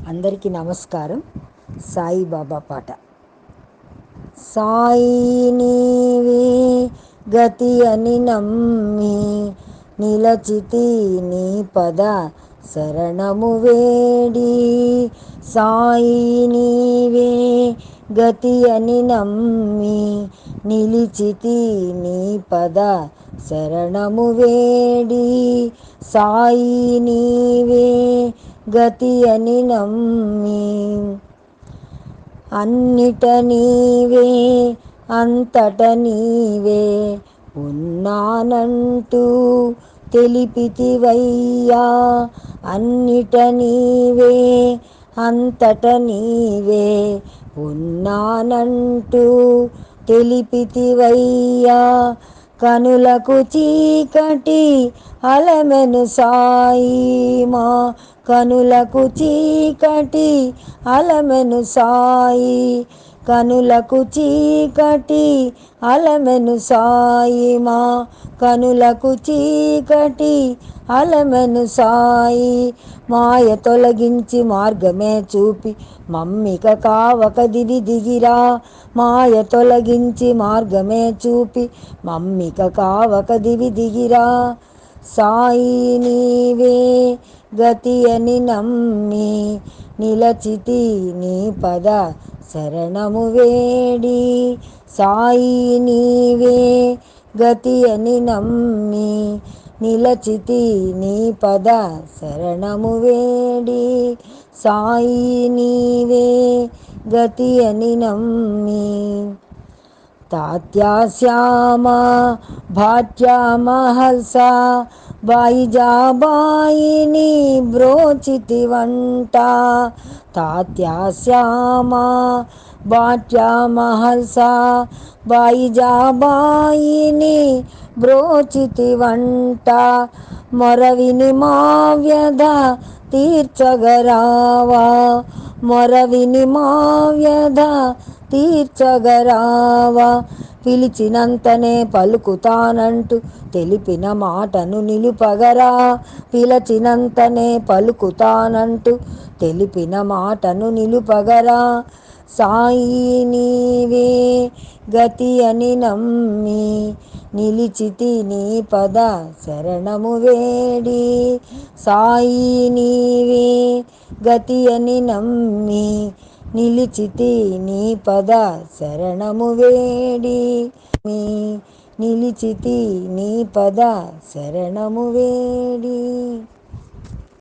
అందరికీ నమస్కారం. సాయిబాబా పాట. సాయి నీవే గతి అని నమ్మి నిలచితి నీ పద శరణము వేడి. సాయి నీవే గతి అని నమ్మి నిలిచితి నీ పద శరణము వేడి. సాయి నీవే గతి అని నమ్మి అన్నిట నీవే అంతట నీవే ఉన్నానంటూ తెలిపితివయ్యా. అన్నిట నీవే అంతట నీవే ఉన్నానంటూ తెలిపితివయ్యా. కనులకు చీకటి అలమెను సాయి, మా కనులకు చీకటి అలమెను సాయి. కనులకు చీకటి అలమెను సాయి, మా కనులకు చీకటి అలమెను సాయి. మాయ తొలగించి మార్గమే చూపి మమ్మిక కావక దివి దిగిరా. మాయ తొలగించి మార్గమే చూపి మమ్మిక కావక దివి దిగిరా. సాయి నీవే గతి అని నమ్మి నిలచితి నీ పద శరణము వేడి. సాయి నీవే గతి అని నమ్మి నిలచితి నీ పద శరణము వేడి. సాయి నీవే గతి అని నమ్మి తాత్యా శ్యామ భాట్యా మహల్స బాయిజాబాయిని బ్రోచితివంట. తాత్యా శ్యామ భాట్యా మహల్స బాయిజాబాయిని బ్రోచితివంట. మొరవిని మా వ్యధ తీర్చగరావా. మొరవిని మా వ్యధ తీర్చగరావా. పిలిచినంతనే పలుకుతానంటూ తెలిపిన మాటను నిలుపగరా. పిలిచినంతనే పలుకుతానంటూ తెలిపిన మాటను నిలుపగరా. సాయి నీవే గతి అని నమ్మి నిలిచితి నీ పద శరణము వేడి. సాయి నీవే గతి అని నమ్మి నిలిచితి నీ పద శరణము వేడి. నిలిచితి నీ పద శరణము వేడి.